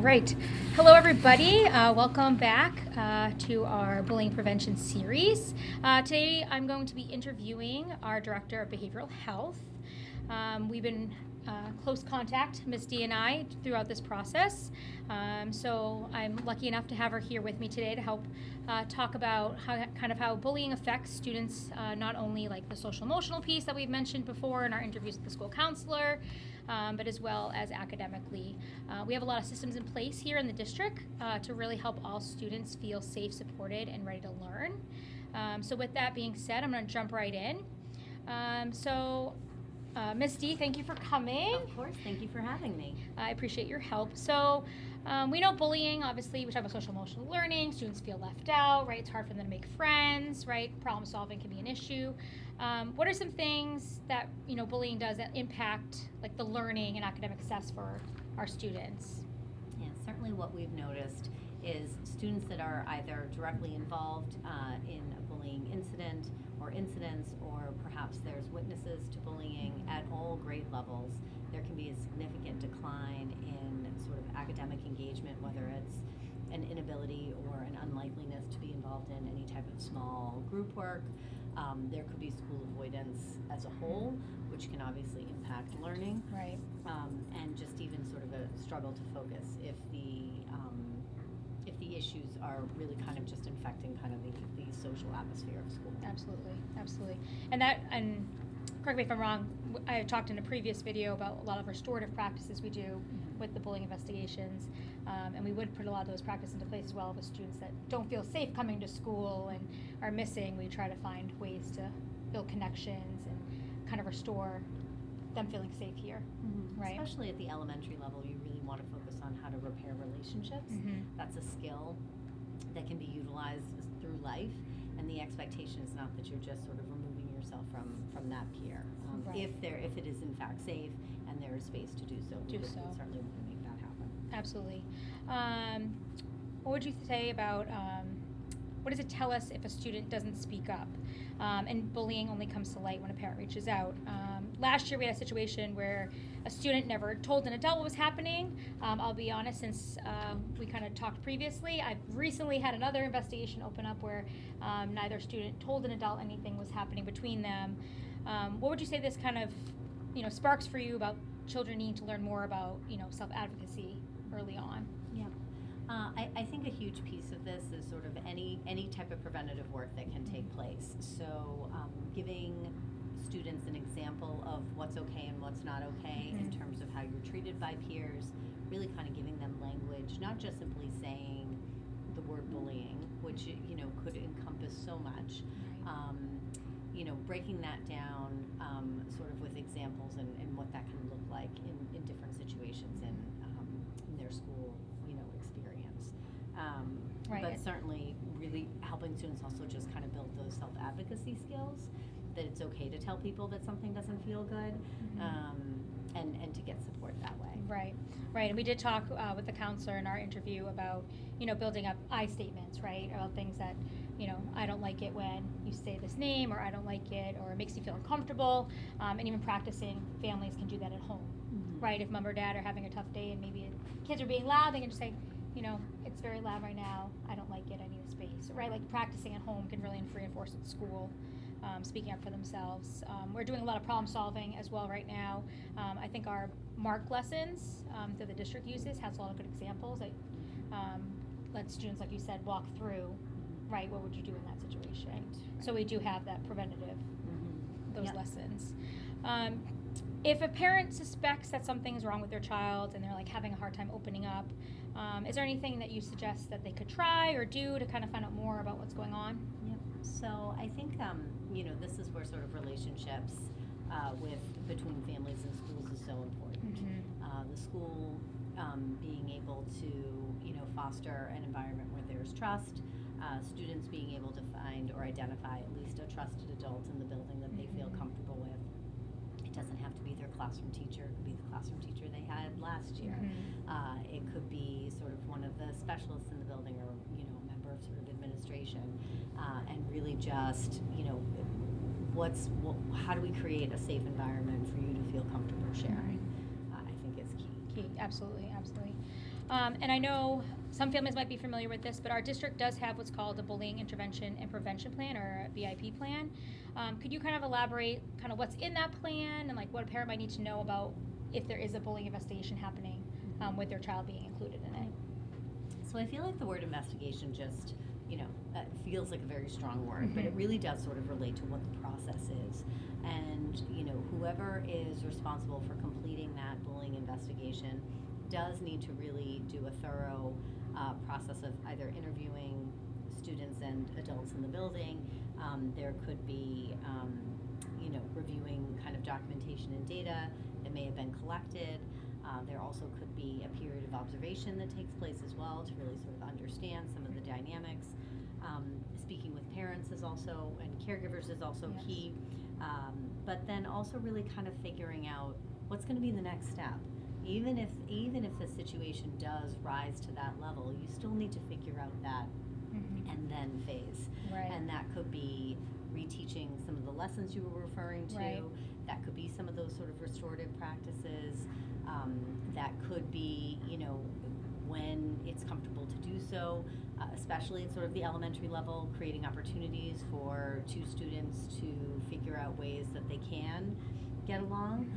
Right. Hello, everybody. Welcome back to our bullying prevention series. Today, I'm going to be interviewing our Director of Behavioral Health. We've been close contact, Ms. D and I, throughout this process. So I'm lucky enough to have her here with me today to help talk about how bullying affects students, not only like the social emotional piece that we've mentioned before in our interviews with the school counselor, but as well as academically. We have a lot of systems in place here in the district to really help all students feel safe, supported, and ready to learn. So with that being said, I'm going to jump right in. Ms. D, thank you for coming. Of course, thank you for having me. I appreciate your help. So we know bullying, obviously, we talk about social emotional learning, students feel left out, right? It's hard for them to make friends, right? Problem solving can be an issue. What are some things that, bullying does that impact like the learning and academic success for our students? Yeah, certainly what we've noticed is students that are either directly involved in a bullying incident or incidents, or perhaps there's witnesses to bullying at all grade levels, there can be a significant decline in sort of academic engagement, whether it's an inability or an unlikeliness to be involved in any type of small group work. There could be school avoidance as a whole, which can obviously impact learning. Right. And just even sort of a struggle to focus if the issues are really kind of just infecting kind of the social atmosphere of school. Absolutely. And correct me if I'm wrong, I talked in a previous video about a lot of restorative practices we do with the bullying investigations, and we would put a lot of those practices into place as well with students that don't feel safe coming to school and are missing. We try to find ways to build connections and kind of restore them feeling safe here, right? Especially at the elementary level, you really want to focus on how to repair relationships. That's a skill that can be utilized through life, and the expectation is not that you're just sort of removing yourself from that peer. Right. If it is in fact safe and there is space to do so, we certainly want to make that happen. Absolutely. What would you say about what does it tell us if a student doesn't speak up? And bullying only comes to light when a parent reaches out. Last year we had a situation where a student never told an adult what was happening. I'll be honest, since we kind of talked previously, I've recently had another investigation open up where neither student told an adult anything was happening between them. What would you say this kind of sparks for you about children needing to learn more about self-advocacy early on? Yeah. I think a huge piece of this is sort of any type of preventative work that can take place. So giving students an example of what's okay and what's not okay in terms of how you're treated by peers, really kind of giving them language, not just simply saying the word bullying, which could encompass so much. Breaking that down sort of with examples and what that can look like in different situations in their school experience. Right. But certainly really helping students also just kind of build those self-advocacy skills, that it's okay to tell people that something doesn't feel good, and to get support that way. Right. And we did talk with the counselor in our interview about, building up I statements, right? About things that, I don't like it when you say this name, or I don't like it, or it makes you feel uncomfortable. And even practicing, families can do that at home, right? If mom or dad are having a tough day and maybe kids are being loud, they can just say, it's very loud right now, I don't like it, I need a space, right? Like practicing at home can really reinforce at school. Speaking up for themselves. We're doing a lot of problem solving as well right now. I think our MARC lessons that the district uses has a lot of good examples. Like, let students, like you said, walk through, right, what would you do in that situation? Right. So we do have that preventative, those lessons. If a parent suspects that something's wrong with their child and they're like having a hard time opening up, is there anything that you suggest that they could try or do to kind of find out more about what's going on? Yep. So I think this is where sort of relationships between families and schools is so important. The school being able to foster an environment where there's trust, students being able to find or identify at least a trusted adult in the building that they feel comfortable with. It doesn't have to be their classroom teacher. It could be the classroom teacher they had last year. It could be sort of one of the specialists in the building, or a member of sort of administration, and really just how do we create a safe environment for you to feel comfortable sharing? I think is key. Absolutely. And I know some families might be familiar with this, but our district does have what's called a bullying intervention and prevention plan, or a BIP plan. Could you kind of elaborate kind of what's in that plan and like what a parent might need to know about if there is a bullying investigation happening with their child being included in it? So I feel like the word investigation just, feels like a very strong word, but it really does sort of relate to what the process is. And, whoever is responsible for completing that bullying investigation does need to really do a thorough process of either interviewing students and adults in the building. There could be, reviewing kind of documentation and data that may have been collected. There also could be a period of observation that takes place as well to really sort of understand some of the dynamics. Speaking with parents is also, and caregivers is also Yes. key. But then also really kind of figuring out what's going to be the next step. Even if the situation does rise to that level, you still need to figure out that and then phase. Right. And that could be reteaching some of the lessons you were referring to. Right. That could be some of those sort of restorative practices. That could be, when it's comfortable to do so, especially at sort of the elementary level, creating opportunities for two students to figure out ways that they can get along.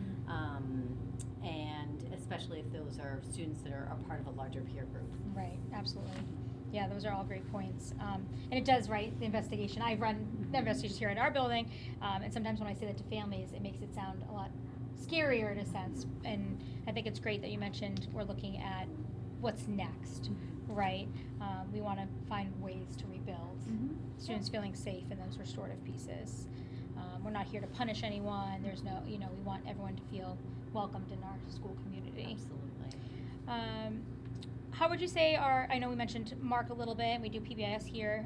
And especially if those are students that are a part of a larger peer group. Right, absolutely. Yeah, those are all great points. And it does, right, the investigation. I run the investigations here at our building, and sometimes when I say that to families, it makes it sound a lot scarier in a sense. And I think it's great that you mentioned we're looking at what's next, right? We want to find ways to rebuild. Students feeling safe in those restorative pieces. We're not here to punish anyone. There's no, we want everyone to feel welcomed in our school community. Absolutely. How would you say I know we mentioned Mark a little bit, and we do PBIS here.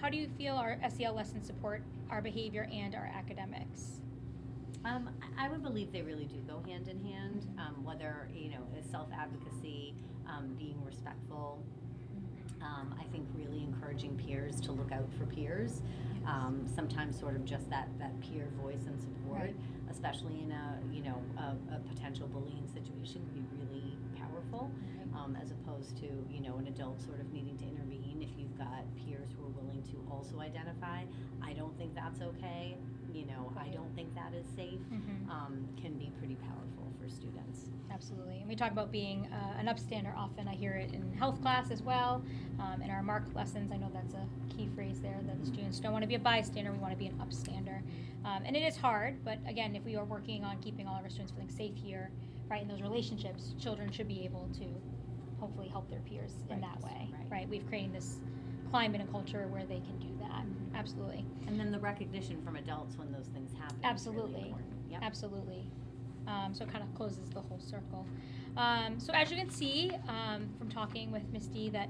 How do you feel our SEL lessons support our behavior and our academics? I would believe they really do go hand in hand, whether, is self-advocacy, being respectful, I think really encouraging peers to look out for peers. Sometimes sort of just that peer voice and support, Right. especially in a potential bullying situation, can be really powerful, as opposed to, an adult sort of needing to intervene. If you've got peers who are willing to also identify, I don't think that's okay, I don't think that is safe, can be pretty powerful for students. Absolutely. And we talk about being an upstander often. I hear it in health class as well. In our Mark lessons, I know that's a key phrase there, that the students don't want to be a bystander, we want to be an upstander. And it is hard, but again, if we are working on keeping all of our students feeling safe here, right, in those relationships, children should be able to hopefully help their peers in that way, right? We've created this climate and culture where they can do that. Absolutely. And then the recognition from adults when those things happen. Absolutely. Is really important. Yep. Absolutely. So it kind of closes the whole circle. So as you can see from talking with Ms. D, that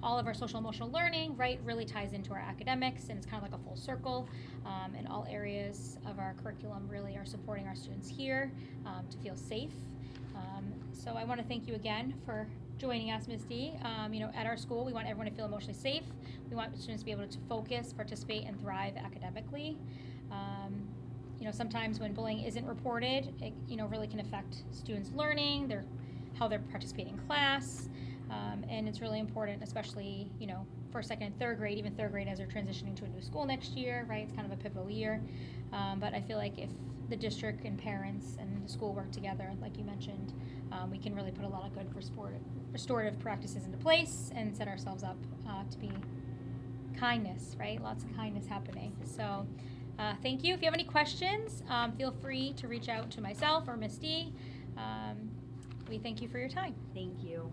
all of our social emotional learning, right, really ties into our academics, and it's kind of like a full circle. And all areas of our curriculum really are supporting our students here to feel safe. So I want to thank you again for joining us, Ms. D. At our school, we want everyone to feel emotionally safe. We want students to be able to focus, participate, and thrive academically. Sometimes when bullying isn't reported, it really can affect students' learning, how they're participating in class, and it's really important, especially first, second, and third grade, even third grade as they're transitioning to a new school next year, right? It's kind of a pivotal year, but I feel like if the district and parents and the school work together, like you mentioned, we can really put a lot of good restorative practices into place and set ourselves up to be kindness, right? Lots of kindness happening. So. Thank you. If you have any questions, feel free to reach out to myself or Ms. D. We thank you for your time. Thank you.